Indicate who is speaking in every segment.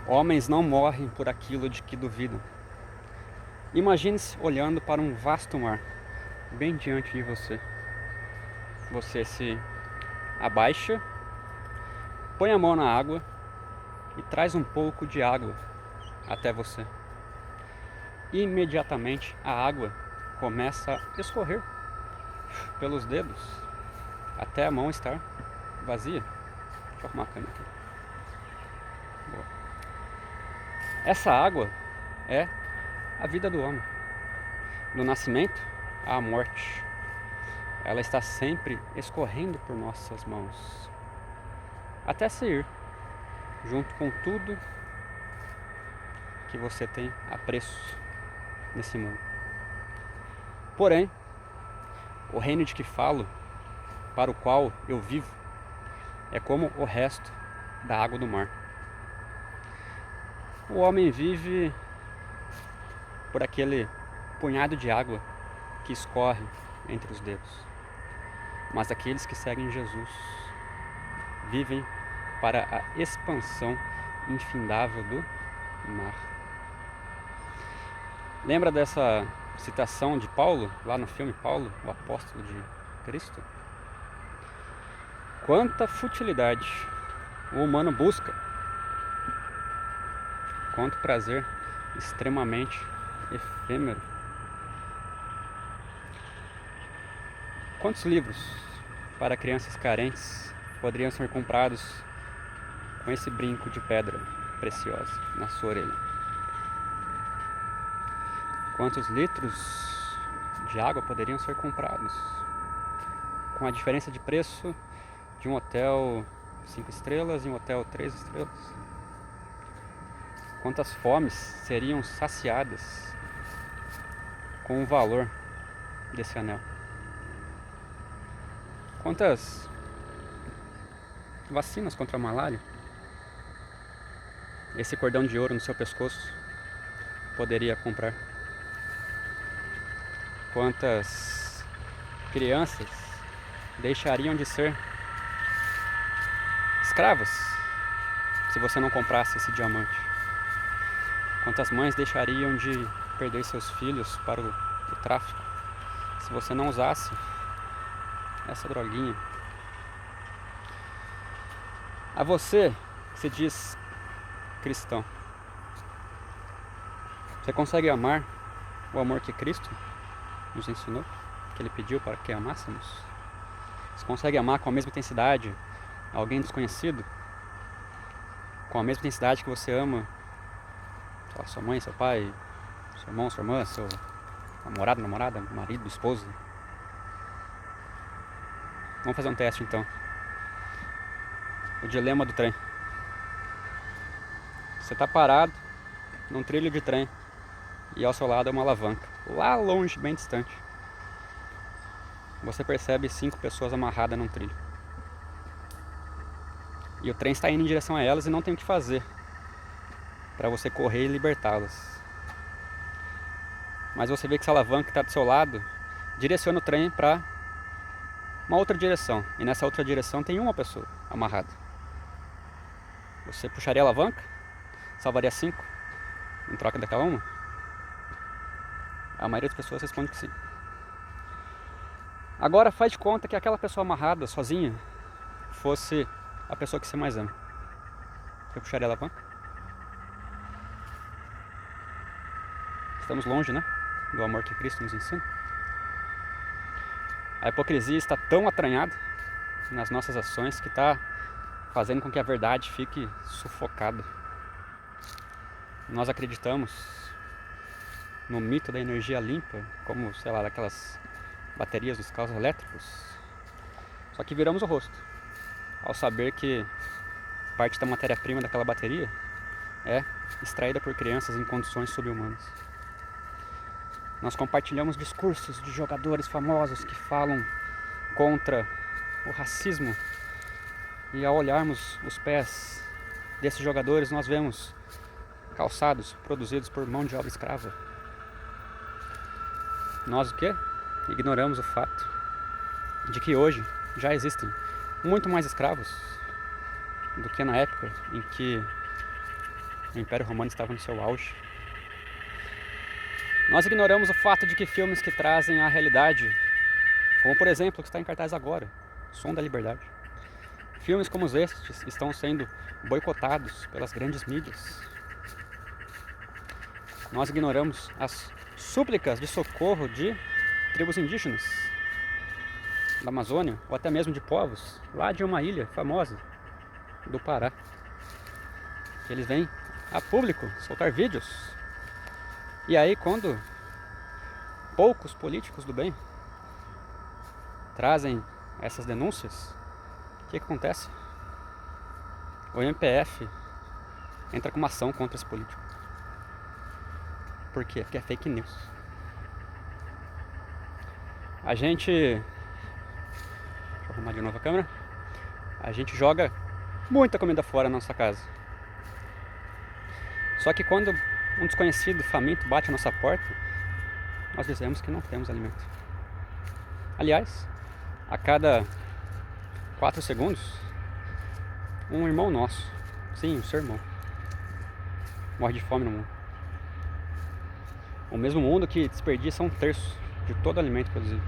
Speaker 1: Homens não morrem por aquilo de que duvidam. Imagine-se olhando para um vasto mar, bem diante de você. Você se abaixa, põe a mão na água e traz um pouco de água até você. Imediatamente a água começa a escorrer pelos dedos até a mão estar vazia. Deixa eu arrumar a câmera aqui. Boa. Essa água é a vida do homem. Do nascimento à morte. Ela está sempre escorrendo por nossas mãos. Até se ir, junto com tudo que você tem apreço nesse mundo. Porém, o reino de que falo, para o qual eu vivo, é como o resto da água do mar. O homem vive por aquele punhado de água que escorre entre os dedos. Mas aqueles que seguem Jesus vivem para a expansão infindável do mar. Lembra dessa citação de Paulo, lá no filme Paulo, o apóstolo de Cristo? Quanta futilidade o humano busca, quanto prazer extremamente efêmero. Quantos livros para crianças carentes poderiam ser comprados com esse brinco de pedra preciosa na sua orelha? Quantos litros de água poderiam ser comprados com a diferença de preço de um hotel 5 estrelas e um hotel 3 estrelas? Quantas fomes seriam saciadas com o valor desse anel? Quantas vacinas contra a malária esse cordão de ouro no seu pescoço poderia comprar? Quantas crianças deixariam de ser escravas se você não comprasse esse diamante? Quantas mães deixariam de perder seus filhos para o tráfico se você não usasse essa droguinha? A você que se diz cristão, você consegue amar o amor que Cristo nos ensinou, que Ele pediu para que amássemos? Você consegue amar com a mesma intensidade alguém desconhecido? Com a mesma intensidade que você ama, sei lá, sua mãe, seu pai, seu irmão, sua irmã, seu namorado, namorada, marido, esposa? Vamos fazer um teste então. O dilema do trem. Você está parado num trilho de trem e ao seu lado é uma alavanca, lá longe, bem distante. Você percebe 5 pessoas amarradas num trilho. E o trem está indo em direção a elas e não tem o que fazer para você correr e libertá-las. Mas você vê que essa alavanca que está do seu lado direciona o trem para uma outra direção. E nessa outra direção tem uma pessoa amarrada. Você puxaria a alavanca? Salvaria 5 em troca daquela uma? A maioria das pessoas responde que sim. Agora faz de conta que aquela pessoa amarrada, sozinha, fosse a pessoa que você mais ama. Você puxaria a alavanca? Estamos longe, né? Do amor que Cristo nos ensina. A hipocrisia está tão atranhada nas nossas ações que está fazendo com que a verdade fique sufocada. Nós acreditamos no mito da energia limpa, como, sei lá, daquelas baterias dos carros elétricos. Só que viramos o rosto ao saber que parte da matéria-prima daquela bateria é extraída por crianças em condições subhumanas. Nós compartilhamos discursos de jogadores famosos que falam contra o racismo, e ao olharmos os pés desses jogadores nós vemos calçados produzidos por mão de obra escrava. Nós o quê? Ignoramos o fato de que hoje já existem muito mais escravos do que na época em que o Império Romano estava no seu auge. Nós ignoramos o fato de que filmes que trazem a realidade, como por exemplo o que está em cartaz agora, Som da Liberdade, filmes como estes estão sendo boicotados pelas grandes mídias. Nós ignoramos as súplicas de socorro de tribos indígenas da Amazônia, ou até mesmo de povos lá de uma ilha famosa do Pará. Eles vêm a público soltar vídeos. E aí, quando poucos políticos do bem trazem essas denúncias, o que acontece? O MPF entra com uma ação contra esse político. Por quê? Porque é fake news. A gente... Deixa eu arrumar de novo a câmera. A gente joga muita comida fora na nossa casa. Só que quando um desconhecido faminto bate a nossa porta, nós dizemos que não temos alimento. Aliás, a cada 4 segundos, um irmão nosso, sim, o seu irmão, morre de fome no mundo. O mesmo mundo que desperdiça 1/3 de todo o alimento produzido.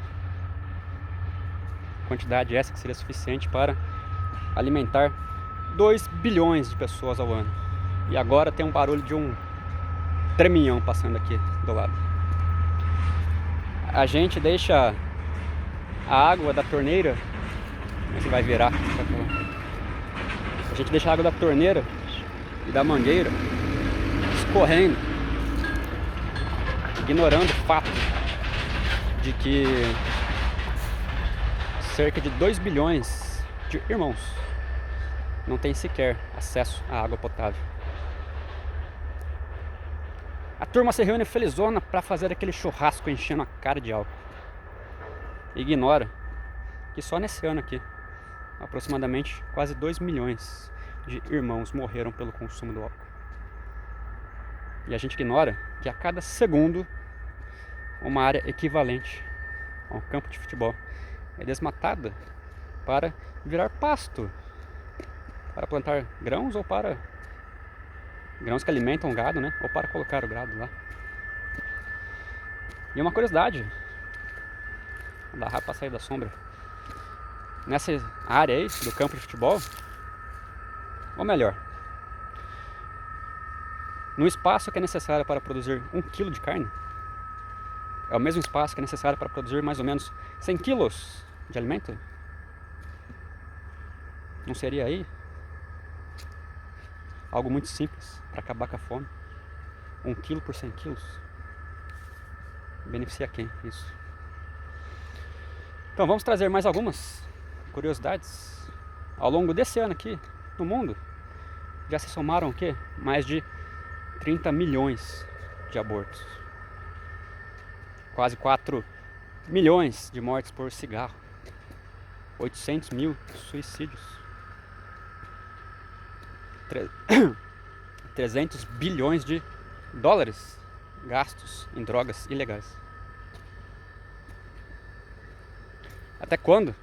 Speaker 1: Quantidade essa que seria suficiente para alimentar 2 bilhões de pessoas ao ano. E agora tem um barulho de um treminhão passando aqui do lado. A gente deixa a água da torneira, como é que vai virar? A gente deixa a água da torneira e da mangueira escorrendo, ignorando o fato de que cerca de 2 bilhões de irmãos não têm sequer acesso à água potável. A turma se reúne felizona para fazer aquele churrasco enchendo a cara de álcool. Ignora que só nesse ano aqui, aproximadamente quase 2 milhões de irmãos morreram pelo consumo do álcool. E a gente ignora que a cada segundo, uma área equivalente a um campo de futebol é desmatada para virar pasto, para plantar grãos ou para grãos que alimentam o gado, né? Ou para colocar o gado lá. E uma curiosidade, vou dar rápido para sair da sombra. Nessa área aí do campo de futebol, ou melhor, no espaço que é necessário para produzir 1 quilo de carne, é o mesmo espaço que é necessário para produzir mais ou menos 100 quilos de alimento? Não seria aí algo muito simples para acabar com a fome? 1 quilo por 100 quilos? Beneficia quem isso? Então vamos trazer mais algumas curiosidades. Ao longo desse ano aqui, no mundo, já se somaram o quê? Mais de 30 milhões de abortos. Quase 4 milhões de mortes por cigarro. 800 mil suicídios. 300 bilhões de dólares gastos em drogas ilegais. Até quando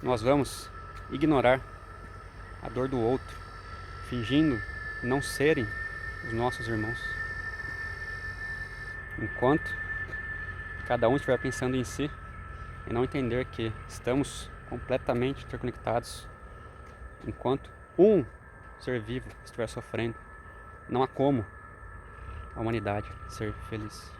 Speaker 1: nós vamos ignorar a dor do outro, fingindo não serem os nossos irmãos? Enquanto cada um estiver pensando em si e não entender que estamos completamente interconectados, enquanto um ser vivo estiver sofrendo, não há como a humanidade ser feliz.